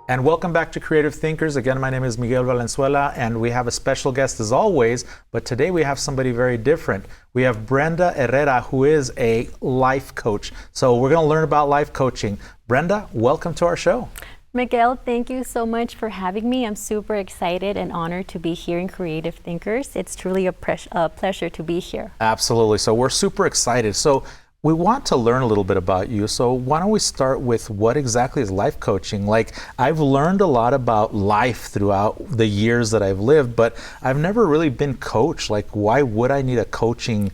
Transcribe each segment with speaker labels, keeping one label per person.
Speaker 1: And welcome back to Creative Thinkers. Again, my name is Miguel Valenzuela, and we have a special guest as always, but today we have somebody very different. We have Brenda Herrera, who is a life coach. So we're going to learn about life coaching. Brenda, welcome to our show.
Speaker 2: Miguel, thank you so much for having me. I'm super excited and honored to be here in Creative Thinkers. It's truly a pleasure to be here.
Speaker 1: Absolutely. So we're super excited. So we want to learn a little bit about you. So why don't we start with what exactly is life coaching? Like, I've learned a lot about life throughout the years that I've lived, but I've never really been coached. Like, why would I need a coaching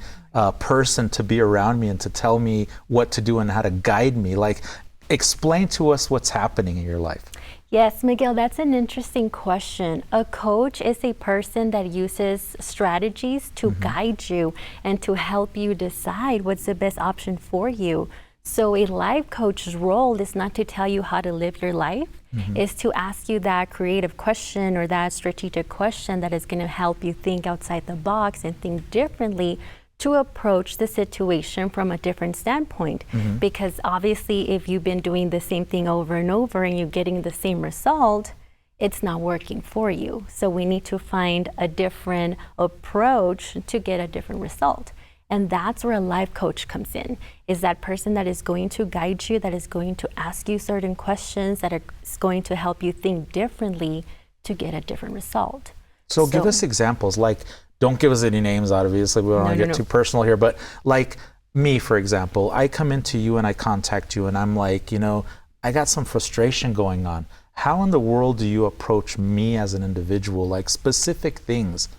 Speaker 1: person to be around me and to tell me what to do and how to guide me? Like, explain to us what's happening in your life.
Speaker 2: Yes, Miguel, that's an interesting question. A coach is a person that uses strategies to guide you and to help you decide what's the best option for you. So a life coach's role is not to tell you how to live your life, it's to ask you that creative question or that strategic question that is going to help you think outside the box and think differently to approach the situation from a different standpoint. Because obviously if you've been doing the same thing over and over and you're getting the same result, it's not working for you. So we need to find a different approach to get a different result. And that's where a life coach comes in, is that person that is going to guide you, that is going to ask you certain questions, that is going to help you think differently to get a different result.
Speaker 1: So give us examples, like, don't give us any names, obviously. We don't want to get too personal here. But like me, for example, I come into you and I contact you and I'm like, you know, I got some frustration going on. How in the world do you approach me as an individual, like specific things?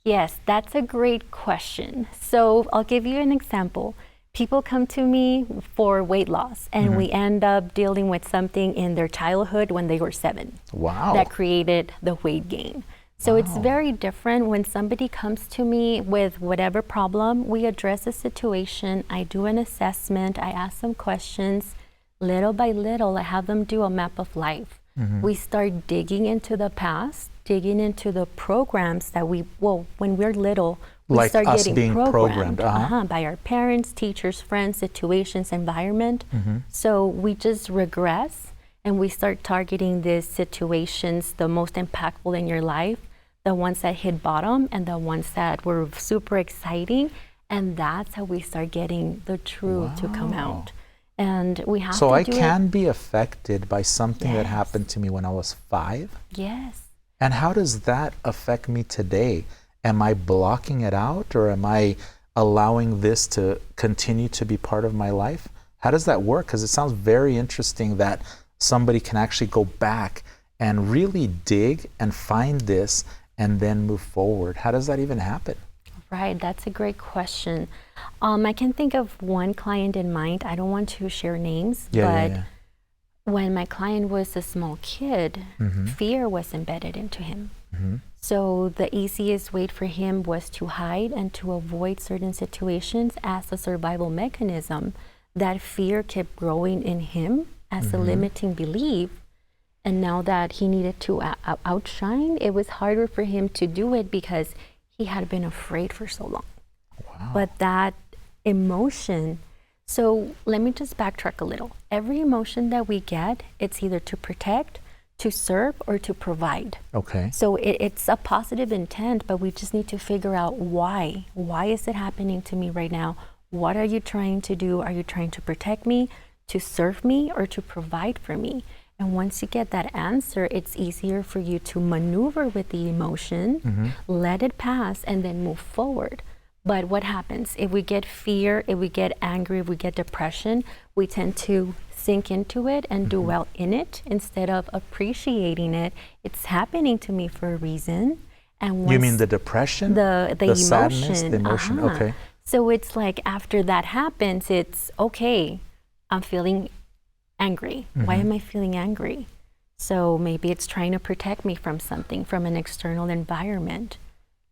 Speaker 2: Yes, that's a great question. So I'll give you an example. People come to me for weight loss and we end up dealing with something in their childhood when they were 7.
Speaker 1: Wow.
Speaker 2: That created the weight gain. So it's very different when somebody comes to me with whatever problem. We address the situation, I do an assessment, I ask some questions. Little by little, I have them do a map of life. We start digging into the past, digging into the programs that when we're little, we
Speaker 1: like
Speaker 2: start
Speaker 1: us
Speaker 2: getting
Speaker 1: being programmed
Speaker 2: by our parents, teachers, friends, situations, environment. So we just regress and we start targeting these situations, the most impactful in your life, the ones that hit bottom and the ones that were super exciting. And that's how we start getting the truth to come out. And we have to do it.
Speaker 1: So I can be affected by something that happened to me when I was 5?
Speaker 2: Yes.
Speaker 1: And how does that affect me today? Am I blocking it out, or am I allowing this to continue to be part of my life? How does that work? Because it sounds very interesting that somebody can actually go back and really dig and find this and then move forward. How does that even happen?
Speaker 2: Right, that's a great question. I can think of one client in mind. I don't want to share names, but when my client was a small kid, fear was embedded into him. So the easiest way for him was to hide and to avoid certain situations as a survival mechanism. That fear kept growing in him as a limiting belief. And now that he needed to outshine, it was harder for him to do it because he had been afraid for so long.
Speaker 1: Wow.
Speaker 2: But that emotion, so let me just backtrack a little. Every emotion that we get, it's either to protect, to serve, or to provide.
Speaker 1: Okay.
Speaker 2: So it's a positive intent, but we just need to figure out why. Why is it happening to me right now? What are you trying to do? Are you trying to protect me, to serve me, or to provide for me? And once you get that answer, it's easier for you to maneuver with the emotion, let it pass, and then move forward. But what happens? If we get fear, if we get angry, if we get depression, we tend to sink into it and do well in it instead of appreciating it. It's happening to me for a reason. And once
Speaker 1: you mean the depression?
Speaker 2: The emotion.
Speaker 1: Sadness, the emotion, okay.
Speaker 2: So it's like after that happens, it's okay, I'm feeling angry. Why am I feeling angry? So maybe it's trying to protect me from something, from an external environment.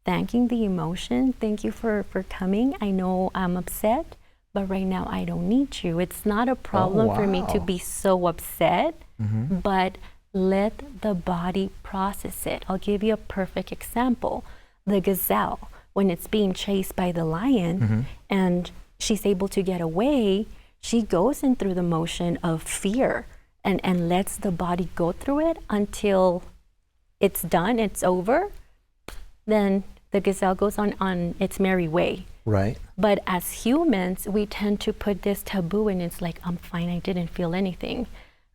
Speaker 2: Thanking the emotion, thank you for coming. I know I'm upset, but right now I don't need you. It's not a problem for me to be so upset, but let the body process it. I'll give you a perfect example. The gazelle, when it's being chased by the lion and she's able to get away, she goes in through the motion of fear and lets the body go through it until it's done, it's over, then the gazelle goes on its merry way.
Speaker 1: Right.
Speaker 2: But as humans, we tend to put this taboo, and it's like, I'm fine, I didn't feel anything.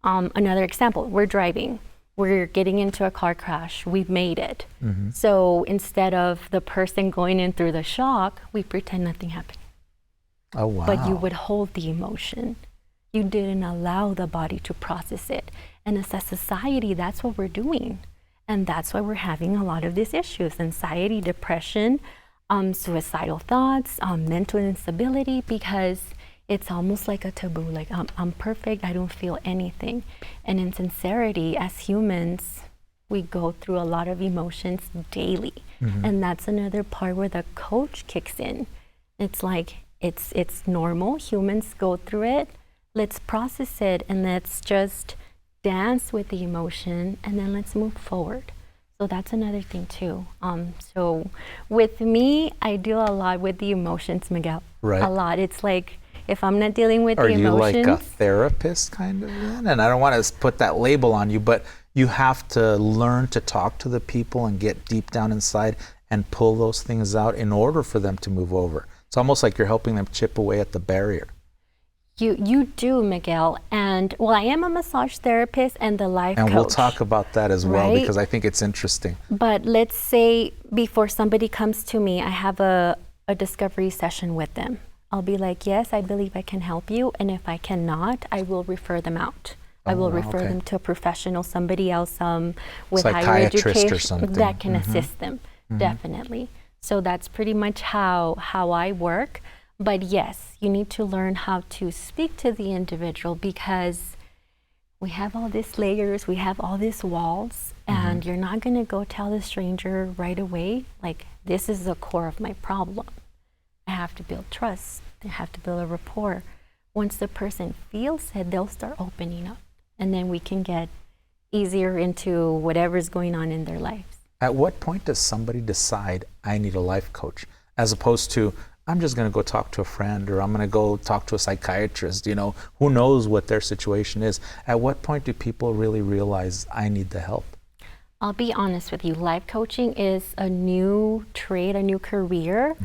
Speaker 2: Another example, we're driving. We're getting into a car crash. We've made it. So instead of the person going in through the shock, we pretend nothing happened.
Speaker 1: Oh, wow.
Speaker 2: But you would hold the emotion. You didn't allow the body to process it. And as a society, that's what we're doing. And that's why we're having a lot of these issues: anxiety, depression, suicidal thoughts, mental instability, because it's almost like a taboo, like I'm perfect, I don't feel anything. And in sincerity, as humans, we go through a lot of emotions daily. And that's another part where the coach kicks in. It's like, it's normal, humans go through it, let's process it, and let's just dance with the emotion, and then let's move forward. So that's another thing too. So with me, I deal a lot with the emotions, Miguel.
Speaker 1: Right.
Speaker 2: A lot. It's like, if I'm not dealing with the
Speaker 1: Are you
Speaker 2: emotions.
Speaker 1: like a therapist kind of then? And I don't want to put that label on you, but you have to learn to talk to the people and get deep down inside and pull those things out in order for them to move over. It's almost like you're helping them chip away at the barrier.
Speaker 2: You do, Miguel. And well, I am a massage therapist and the life coach.
Speaker 1: And we'll talk about that as well,
Speaker 2: right?
Speaker 1: because I think it's interesting.
Speaker 2: But let's say before somebody comes to me, I have a discovery session with them. I'll be like, yes, I believe I can help you. And if I cannot, I will refer them out. I will refer them to a professional, somebody else with higher education
Speaker 1: or something.
Speaker 2: That can assist them, definitely. So that's pretty much how I work. But yes, you need to learn how to speak to the individual, because we have all these layers, we have all these walls, and you're not going to go tell the stranger right away, like, this is the core of my problem. I have to build trust. I have to build a rapport. Once the person feels it, they'll start opening up, and then we can get easier into whatever's going on in their lives.
Speaker 1: At what point does somebody decide, I need a life coach, as opposed to, I'm just going to go talk to a friend, or I'm going to go talk to a psychiatrist, who knows what their situation is. At what point do people really realize, I need the help?
Speaker 2: I'll be honest with you, life coaching is a new trade, a new career.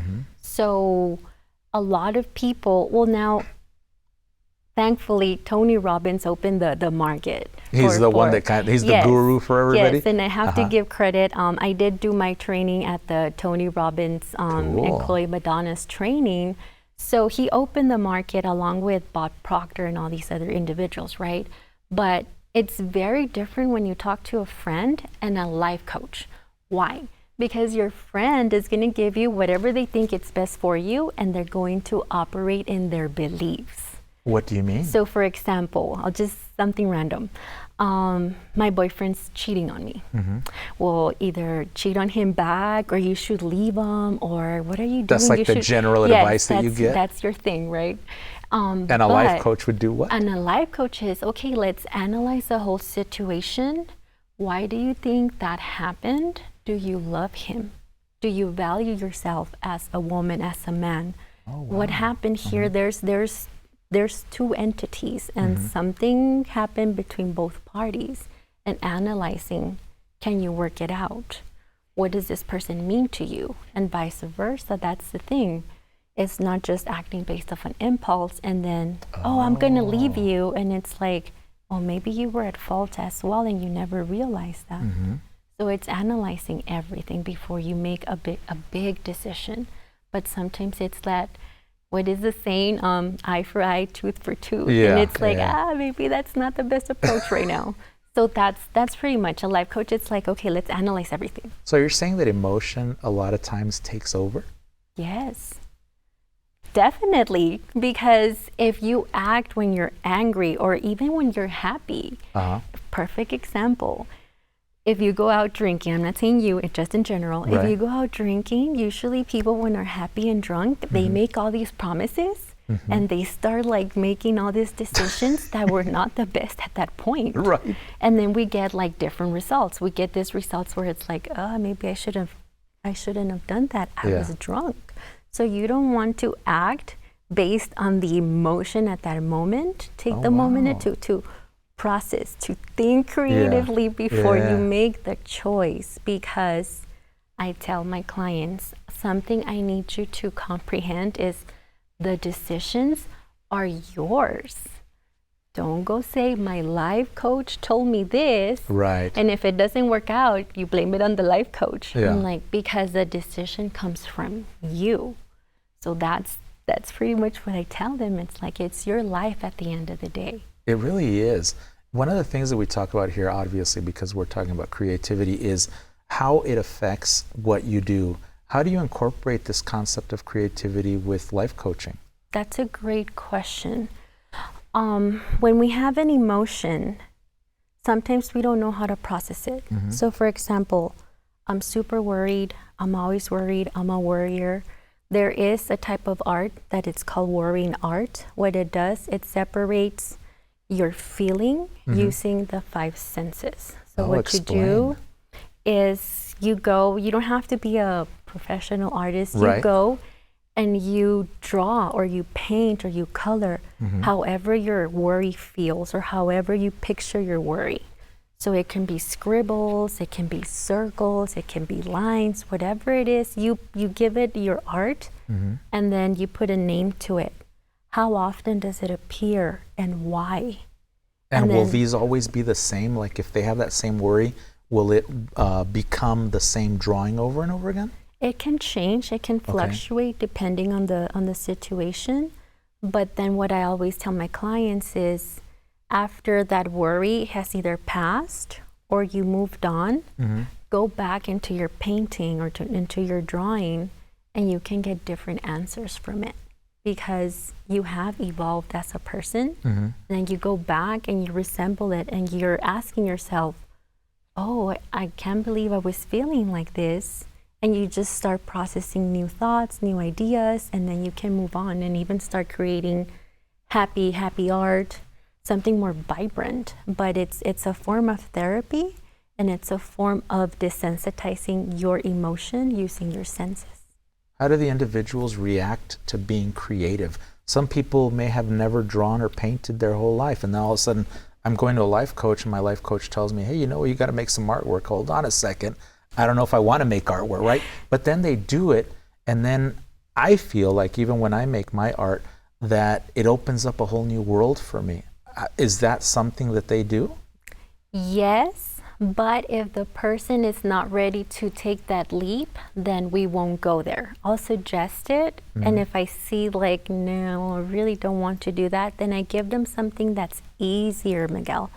Speaker 2: So a lot of people, well, now, thankfully, Tony Robbins opened the market.
Speaker 1: He's the one that he's the guru for everybody?
Speaker 2: Yes, and I have to give credit. I did do my training at the Tony Robbins and Chloe Madonna's training. So he opened the market along with Bob Proctor and all these other individuals, right? But it's very different when you talk to a friend and a life coach. Why? Because your friend is going to give you whatever they think it's best for you, and they're going to operate in their beliefs.
Speaker 1: What do you mean?
Speaker 2: So for example, I'll just something random. My boyfriend's cheating on me. Well, either cheat on him back, or you should leave him, or what are you doing?
Speaker 1: That's like
Speaker 2: you
Speaker 1: the general advice that you get?
Speaker 2: That's your thing, right?
Speaker 1: And a life coach would do what?
Speaker 2: And a life coach is, okay, let's analyze the whole situation. Why do you think that happened? Do you love him? Do you value yourself as a woman, as a man?
Speaker 1: Oh, wow.
Speaker 2: What happened here? There's two entities, and something happened between both parties, and analyzing, can you work it out? What does this person mean to you? And vice versa. That's the thing. It's not just acting based off an impulse and then, I'm going to leave you. And it's like, maybe you were at fault as well and you never realized that. So it's analyzing everything before you make a big decision. But sometimes it's that, what is the saying? Eye for eye, tooth for tooth. And it's like, maybe that's not the best approach right now. So that's pretty much a life coach. It's like, okay, let's analyze everything.
Speaker 1: So you're saying that emotion a lot of times takes over?
Speaker 2: Yes, definitely. Because if you act when you're angry or even when you're happy, perfect example. If you go out drinking, I'm not saying you, it's just in general. If you go out drinking, usually people when they're happy and drunk, they make all these promises and they start like making all these decisions that were not the best at that point.
Speaker 1: Right.
Speaker 2: And then we get like different results. We get these results where it's like, maybe I shouldn't have done that. I was drunk. So you don't want to act based on the emotion at that moment. Take the moment to process, to think creatively before
Speaker 1: Yeah.
Speaker 2: you make the choice, because I tell my clients, something I need you to comprehend is the decisions are yours. Don't go say, my life coach told me this.
Speaker 1: Right.
Speaker 2: And if it doesn't work out, you blame it on the life coach.
Speaker 1: Yeah.
Speaker 2: I'm like, because the decision comes from you. So that's pretty much what I tell them. It's like, it's your life at the end of the day.
Speaker 1: It really is. One of the things that we talk about here, obviously, because we're talking about creativity, is how it affects what you do. How do you incorporate this concept of creativity with life coaching?
Speaker 2: That's a great question. When we have an emotion, sometimes we don't know how to process it. So for example, I'm super worried. I'm always worried. I'm a worrier. There is a type of art that it's called worrying art. What it does, it separates your feeling using the 5 senses. So what
Speaker 1: explain.
Speaker 2: you do is you don't have to be a professional artist.
Speaker 1: Right.
Speaker 2: You go and you draw or you paint or you color however your worry feels or however you picture your worry. So it can be scribbles, it can be circles, it can be lines, whatever it is, you give it your art and then you put a name to it. How often does it appear and why?
Speaker 1: And will
Speaker 2: then-
Speaker 1: these always be the same? Like if they have that same worry, will it become the same drawing over and over again?
Speaker 2: It can change, it can fluctuate depending on the situation. But then what I always tell my clients is, after that worry has either passed or you moved on, go back into your painting or into your drawing and you can get different answers from it, because you have evolved as a person. And then you go back and you resemble it and you're asking yourself, oh, I can't believe I was feeling like this. And you just start processing new thoughts, new ideas, and then you can move on and even start creating happy art, something more vibrant. But it's a form of therapy, and it's a form of desensitizing your emotion using your senses.
Speaker 1: How do the individuals react to being creative? Some people may have never drawn or painted their whole life, and then all of a sudden I'm going to a life coach and my life coach tells me, hey, you got to make some artwork. Hold on a second. I don't know if I want to make artwork, right? But then they do it, and then I feel like even when I make my art, that it opens up a whole new world for me. Is that something that they do?
Speaker 2: Yes, but if the person is not ready to take that leap, then we won't go there. I'll suggest it, and if I see like, no, I really don't want to do that, then I give them something that's easier, Miguel.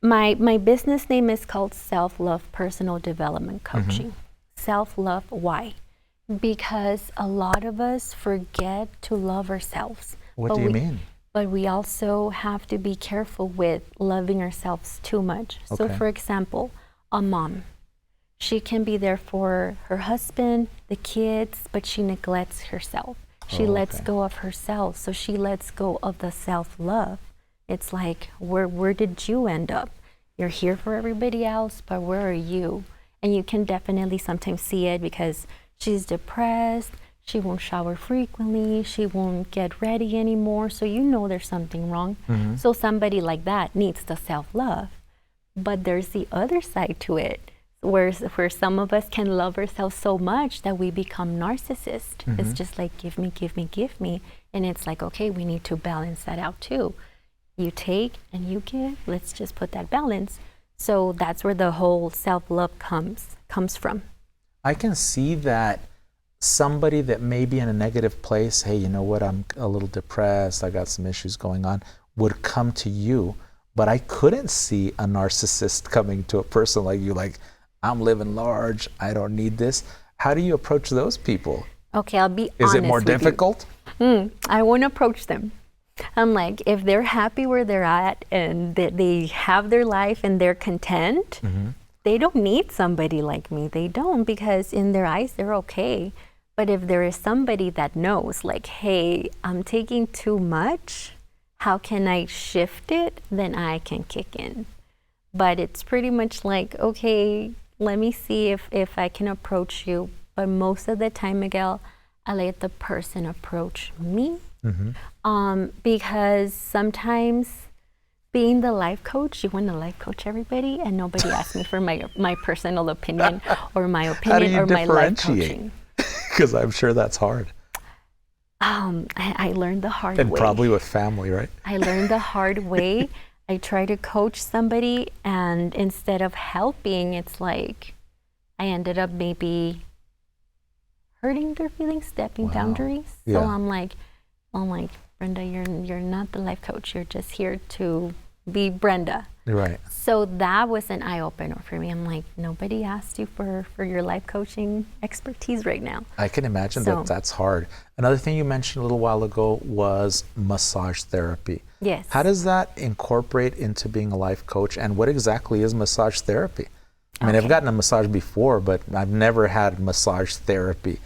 Speaker 2: My business name is called Self-Love Personal Development Coaching. Self-love, why? Because a lot of us forget to love ourselves.
Speaker 1: What do you mean?
Speaker 2: But we also have to be careful with loving ourselves too much. So
Speaker 1: Okay.
Speaker 2: for example, a mom, she can be there for her husband, the kids, but she neglects herself. She lets
Speaker 1: okay.
Speaker 2: go of herself. So she lets go of the self-love. It's like, where did you end up? You're here for everybody else, but where are you? And you can definitely sometimes see it because she's depressed, she won't shower frequently, she won't get ready anymore, so you know there's something wrong. So somebody like that needs the self-love. But there's the other side to it, where some of us can love ourselves so much that we become narcissists. It's just like, give me, give me, give me. And it's like, okay, we need to balance that out too. You take and you give, let's just put that balance. So that's where the whole self-love comes from.
Speaker 1: I can see that somebody that may be in a negative place, hey, you know what, I'm a little depressed, I got some issues going on, would come to you. But I couldn't see a narcissist coming to a person like you, like, I'm living large, I don't need this. How do you approach those people?
Speaker 2: Okay, I'll be honest.
Speaker 1: Is it more
Speaker 2: with you.
Speaker 1: difficult?
Speaker 2: I won't approach them. I'm like, if they're happy where they're at and they have their life and they're content, they don't need somebody like me. They don't, because in their eyes, they're okay. But if there is somebody that knows, like, hey, I'm taking too much, how can I shift it? Then I can kick in. But it's pretty much like, okay, let me see if I can approach you. But most of the time, Miguel, I let the person approach me. Because sometimes being the life coach, you want to life coach everybody, and nobody asked me for my personal opinion or my opinion or my life coaching.
Speaker 1: Because I'm sure that's hard.
Speaker 2: I learned the hard
Speaker 1: And
Speaker 2: way.
Speaker 1: probably with family, right?
Speaker 2: I learned the hard way. I try to coach somebody, and instead of helping, it's like I ended up maybe hurting their feelings, stepping boundaries. So
Speaker 1: Yeah.
Speaker 2: I'm like, Brenda, you're not the life coach. You're just here to be Brenda.
Speaker 1: Right.
Speaker 2: So that was an eye opener for me. I'm like, nobody asked you for your life coaching expertise right now.
Speaker 1: I can imagine
Speaker 2: So-
Speaker 1: that that's hard. Another thing you mentioned a little while ago was massage therapy.
Speaker 2: Yes.
Speaker 1: How does that incorporate into being a life coach, and what exactly is massage therapy? I mean, I've
Speaker 2: Okay.
Speaker 1: gotten a massage before, but I've never had massage therapy.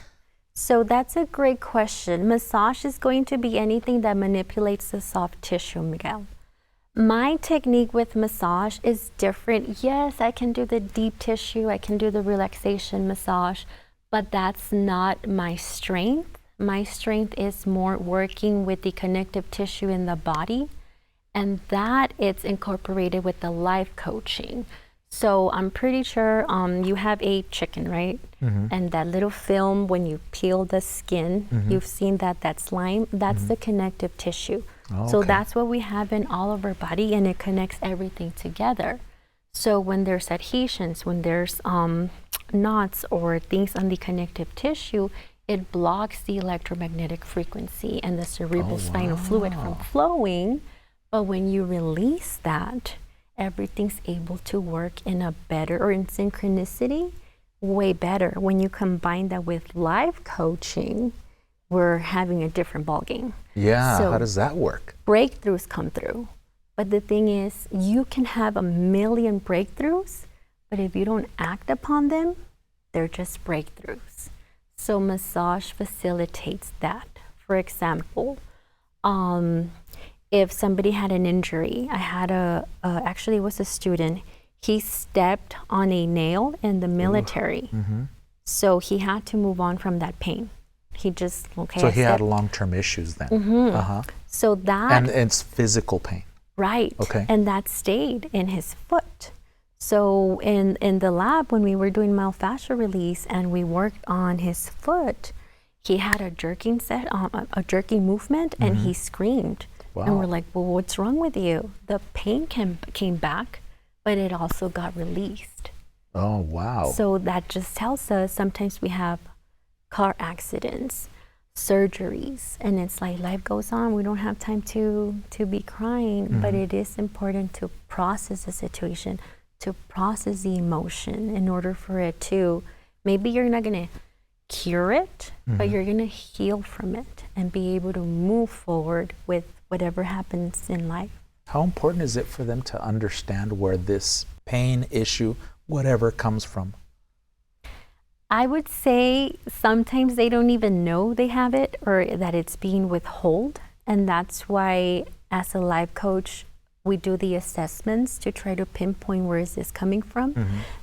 Speaker 2: So that's a great question. Massage is going to be anything that manipulates the soft tissue, Miguel. My technique with massage is different. Yes, I can do the deep tissue, I can do the relaxation massage, but that's not my strength. My strength is more working with the connective tissue in the body, and that it's incorporated with the life coaching. So I'm pretty sure you have a chicken, right? And that little film, when you peel the skin, you've seen that slime, that's the connective tissue.
Speaker 1: Oh,
Speaker 2: So
Speaker 1: okay.
Speaker 2: that's what we have in all of our body, and it connects everything together. So when there's adhesions, when there's knots or things on the connective tissue, it blocks the electromagnetic frequency and the cerebral spinal fluid from flowing. But when you release that, everything's able to work in a better, or in synchronicity, way better. When you combine that with life coaching, we're having a different ballgame.
Speaker 1: Yeah,
Speaker 2: So-
Speaker 1: how does that work?
Speaker 2: Breakthroughs come through. But the thing is, you can have a million breakthroughs, but if you don't act upon them, they're just breakthroughs. So massage facilitates that. For example, if somebody had an injury, I had actually it was a student, he stepped on a nail in the military. So he had to move on from that pain. He just, okay.
Speaker 1: So
Speaker 2: I
Speaker 1: he had
Speaker 2: stepped-
Speaker 1: long-term issues then.
Speaker 2: So that,
Speaker 1: And it's physical pain.
Speaker 2: right.
Speaker 1: Okay.
Speaker 2: And that stayed in his foot. So in the lab, when we were doing myofascial release and we worked on his foot, he had a jerking jerking movement, and he screamed. And
Speaker 1: Wow.
Speaker 2: we're like, well, what's wrong with you? The pain came back, but it also got released.
Speaker 1: Oh, wow.
Speaker 2: So that just tells us sometimes we have car accidents, surgeries, and it's like life goes on. We don't have time to be crying, but it is important to process the situation, to process the emotion in order for it to, maybe you're not going to cure it, but you're going to heal from it and be able to move forward with whatever happens in life.
Speaker 1: How important is it for them to understand where this pain issue, whatever, comes from?
Speaker 2: I would say sometimes they don't even know they have it or that it's being withheld. And that's why, as a life coach, we do the assessments to try to pinpoint where is this coming from.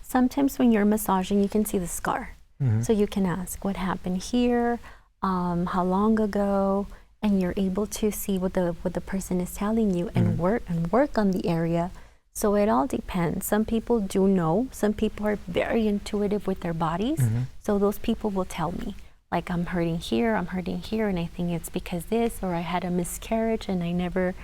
Speaker 2: Sometimes when you're massaging, you can see the scar. So you can ask what happened here, how long ago, and you're able to see what the person is telling you and work on the area. So it all depends. Some people do know. Some people are very intuitive with their bodies. So those people will tell me, like, I'm hurting here, and I think it's because this, or I had a miscarriage and I never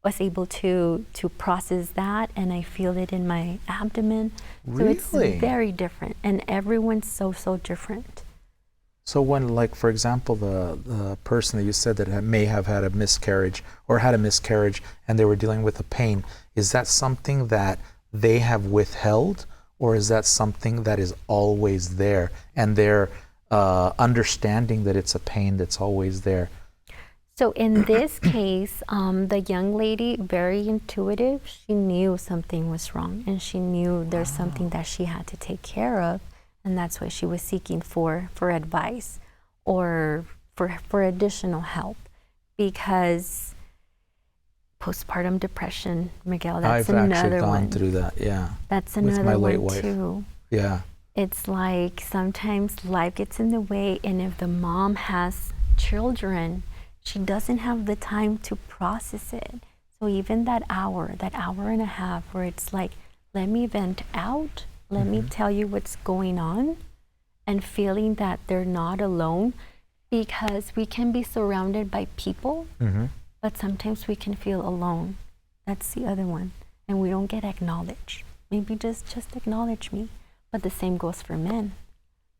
Speaker 2: was able to process that, and I feel it in my abdomen.
Speaker 1: Really?
Speaker 2: So it's very different, and everyone's so different.
Speaker 1: So when, like, for example, the person that you said that may have had a miscarriage or had a miscarriage and they were dealing with the pain, is that something that they have withheld, or is that something that is always there and they're understanding that it's a pain that's always there?
Speaker 2: So in this case, the young lady, very intuitive, she knew something was wrong, and she knew there's something that she had to take care of, and that's why she was seeking for advice or for additional help, because postpartum depression, Miguel, that's
Speaker 1: I've
Speaker 2: another
Speaker 1: actually gone
Speaker 2: one.
Speaker 1: through that, yeah.
Speaker 2: That's
Speaker 1: with
Speaker 2: another
Speaker 1: my late
Speaker 2: one
Speaker 1: wife.
Speaker 2: too.
Speaker 1: Yeah.
Speaker 2: It's like sometimes life gets in the way, and if the mom has children, she doesn't have the time to process it. So even that hour and a half where it's like, let me vent out, let me tell you what's going on, and feeling that they're not alone, because we can be surrounded by people, but sometimes we can feel alone. That's the other one. And we don't get acknowledged. Maybe just acknowledge me. But the same goes for men.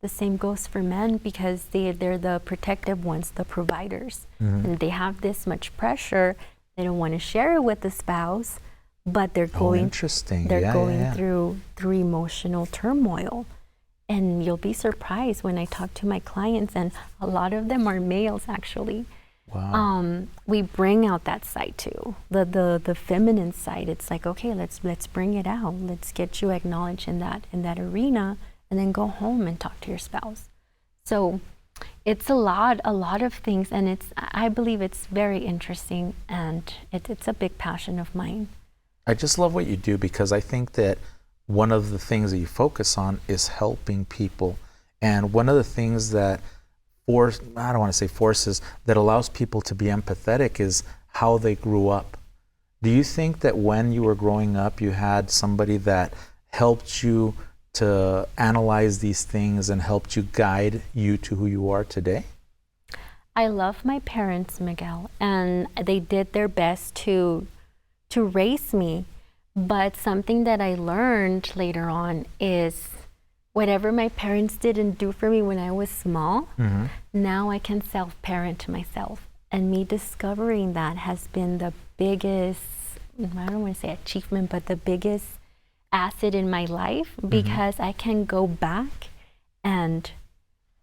Speaker 2: The same goes for men, because they're the protective ones, the providers. And they have this much pressure. They don't want to share it with the spouse, but they're going through emotional turmoil. And you'll be surprised when I talk to my clients, and a lot of them are males actually.
Speaker 1: Wow.
Speaker 2: We bring out that side too, the feminine side. It's like, okay, let's bring it out. Let's get you acknowledged in that arena, and then go home and talk to your spouse. So it's a lot of things, and I believe it's very interesting, and it's a big passion of mine.
Speaker 1: I just love what you do, because I think that one of the things that you focus on is helping people. And one of the things that I don't want to say forces, that allows people to be empathetic is how they grew up. Do you think that when you were growing up, you had somebody that helped you to analyze these things and helped you guide you to who you are today?
Speaker 2: I love my parents, Miguel, and they did their best to raise me. But something that I learned later on is whatever my parents didn't do for me when I was small, now I can self-parent myself. And me discovering that has been the biggest, I don't want to say achievement, but the biggest asset in my life, because I can go back and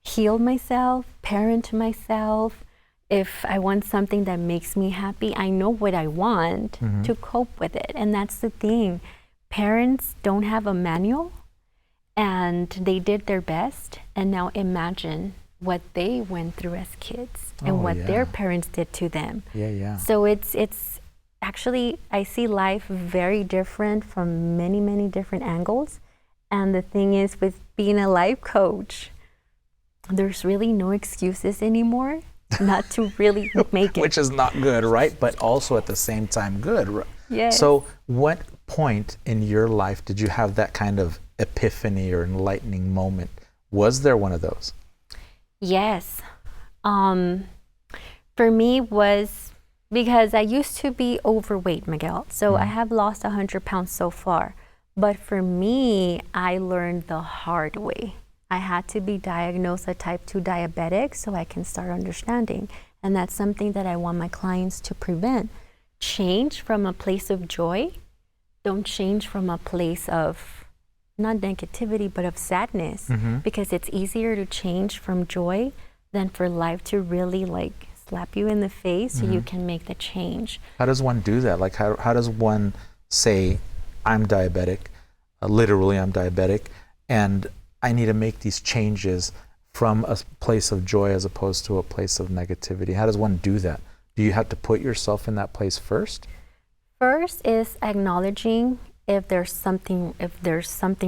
Speaker 2: heal myself, parent myself. If I want something that makes me happy, I know what I want to cope with it. And that's the thing. Parents don't have a manual, and they did their best. And now imagine what they went through as kids and what their parents did to them. So it's actually, I see life very different from many, many different angles. And the thing is, with being a life coach, there's really no excuses anymore not to really make it.
Speaker 1: Which is not good, right? But also at the same time good.
Speaker 2: Yes.
Speaker 1: So what point in your life did you have that kind of epiphany or enlightening moment? Was there one of those?
Speaker 2: Yes. For me was because I used to be overweight, Miguel. So I have lost 100 pounds so far. But for me, I learned the hard way. I had to be diagnosed a type 2 diabetic so I can start understanding. And that's something that I want my clients to prevent. Change from a place of joy. Don't change from a place of, not negativity, but of sadness. Because it's easier to change from joy than for life to really like slap you in the face so you can make the change.
Speaker 1: How does one do that? Like how does one say, I'm diabetic, literally I'm diabetic, and I need to make these changes from a place of joy as opposed to a place of negativity? How does one do that? Do you have to put yourself in that place first?
Speaker 2: First is acknowledging if there's something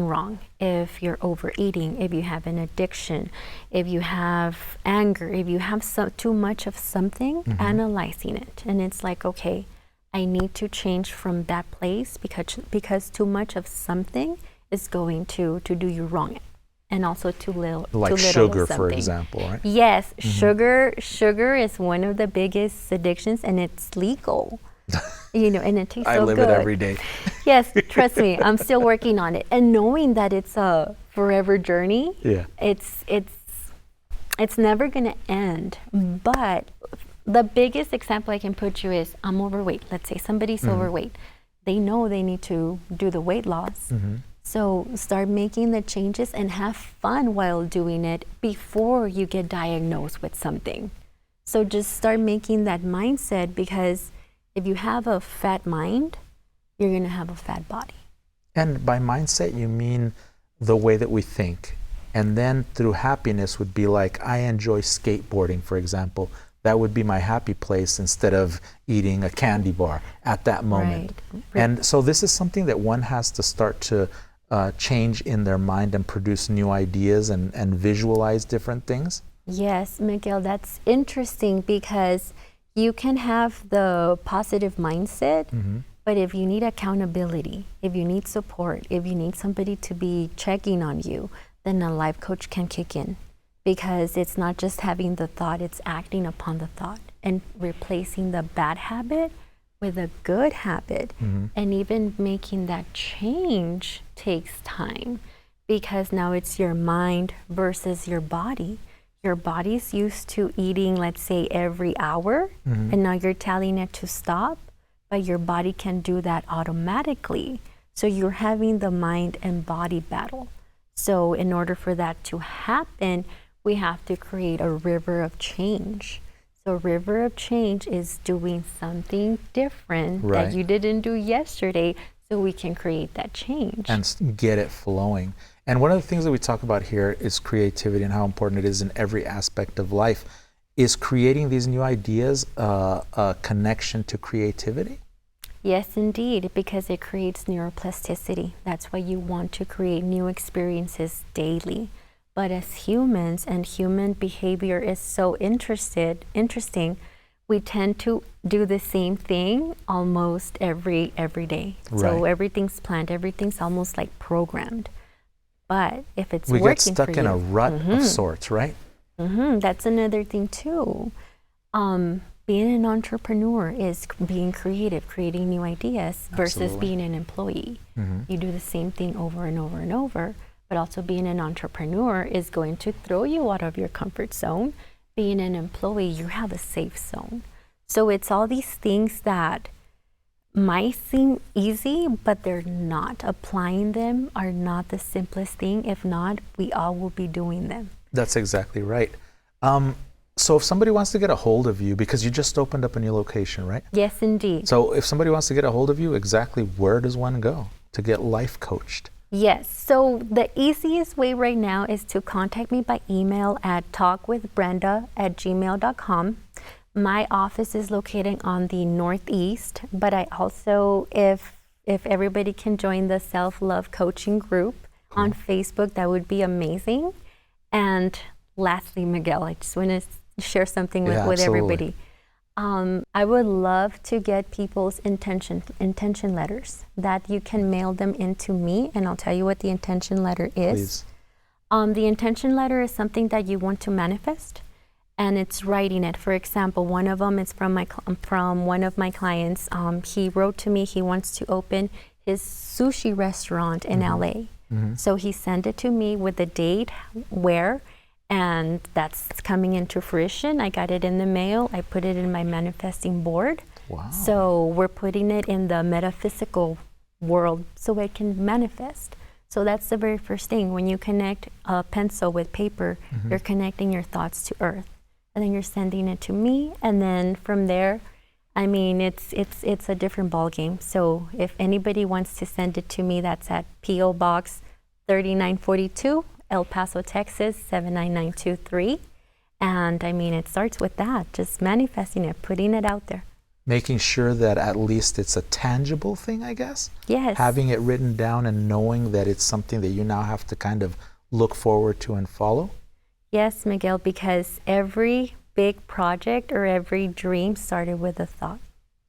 Speaker 2: wrong, if you're overeating, if you have an addiction, if you have anger, if you have too much of something, analyzing it. And it's like, okay, I need to change from that place because too much of something is going to do you wrong. And also too little.
Speaker 1: Like sugar, for example, right?
Speaker 2: Yes, sugar is one of the biggest addictions, and it's legal. And it tastes so good.
Speaker 1: I live it every day.
Speaker 2: Yes, trust me, I'm still working on it. And knowing that it's a forever journey, it's never going to end. But the biggest example I can put you is I'm overweight. Let's say somebody's overweight. They know they need to do the weight loss. So start making the changes and have fun while doing it before you get diagnosed with something. So just start making that mindset, because if you have a fat mind, you're going to have a fat body.
Speaker 1: And by mindset, you mean the way that we think. And then through happiness would be like, I enjoy skateboarding, for example. That would be my happy place instead of eating a candy bar at that moment.
Speaker 2: Right.
Speaker 1: And so this is something that one has to start to change in their mind and produce new ideas and visualize different things.
Speaker 2: Yes, Miguel, that's interesting, because You can have the positive mindset, but if you need accountability, if you need support, if you need somebody to be checking on you, then a life coach can kick in, because it's not just having the thought, it's acting upon the thought and replacing the bad habit with a good habit. And even making that change takes time, because now it's your mind versus your body. Your body's used to eating, let's say, every hour, and now you're telling it to stop, but your body can do that automatically. So you're having the mind and body battle. So in order for that to happen, we have to create a river of change. So river of change is doing something different that you didn't do yesterday, so we can create that change.
Speaker 1: And get it flowing. And one of the things that we talk about here is creativity and how important it is in every aspect of life. Is creating these new ideas a connection to creativity?
Speaker 2: Yes, indeed, because it creates neuroplasticity. That's why you want to create new experiences daily. But as humans, and human behavior is so interesting, we tend to do the same thing almost every day. So everything's planned, everything's almost like programmed. But if it's working for you, we get stuck
Speaker 1: in a rut of sorts, right?
Speaker 2: That's another thing too. Being an entrepreneur is being creative, creating new ideas, versus being an employee. You do the same thing over and over and over, but also being an entrepreneur is going to throw you out of your comfort zone. Being an employee, you have a safe zone. So it's all these things that might seem easy, but they're not. Applying them are not the simplest thing. If not, we all will be doing them.
Speaker 1: That's exactly right. So if somebody wants to get a hold of you, because you just opened up a new location, right?
Speaker 2: Yes, indeed.
Speaker 1: So if somebody wants to get a hold of you, exactly where does one go to get life coached?
Speaker 2: Yes, so the easiest way right now is to contact me by email at talkwithbrenda@gmail.com. My office is located on the Northeast, but I also, if everybody can join the self-love coaching group on Facebook, that would be amazing. And lastly, Miguel, I just want to share something with everybody. I would love to get people's intention letters, that you can mail them into me, and I'll tell you what the intention letter is. The intention letter is something that you want to manifest, and it's writing it. For example, one of them is from one of my clients. He wrote to me, he wants to open his sushi restaurant in LA. So he sent it to me with the date, where, and that's coming into fruition. I got it in the mail. I put it in my manifesting board.
Speaker 1: Wow.
Speaker 2: So we're putting it in the metaphysical world so it can manifest. So that's the very first thing. When you connect a pencil with paper, you're connecting your thoughts to earth. And then you're sending it to me. And then from there, I mean, it's a different ballgame. So if anybody wants to send it to me, that's at P.O. Box 3942, El Paso, Texas, 79923. And I mean, it starts with that, just manifesting it, putting it out there.
Speaker 1: Making sure that at least it's a tangible thing, I guess?
Speaker 2: Yes.
Speaker 1: Having it written down and knowing that it's something that you now have to kind of look forward to and follow?
Speaker 2: Yes, Miguel, because every big project or every dream started with a thought.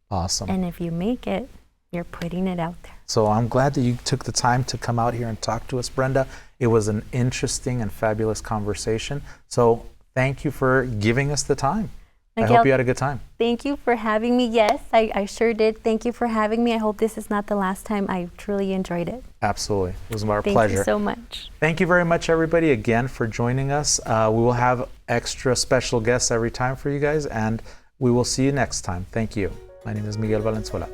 Speaker 1: Awesome.
Speaker 2: And if you make it, you're putting it out there.
Speaker 1: So I'm glad that you took the time to come out here and talk to us, Brenda. It was an interesting and fabulous conversation. So thank you for giving us the time. Miguel, I hope you had a good time.
Speaker 2: Thank you for having me. Yes, I sure did. Thank you for having me. I hope this is not the last time. I truly enjoyed it.
Speaker 1: Absolutely. It was our pleasure.
Speaker 2: Thank you so much.
Speaker 1: Thank you very much, everybody, again, for joining us. We will have extra special guests every time for you guys, and we will see you next time. Thank you. My name is Miguel Valenzuela.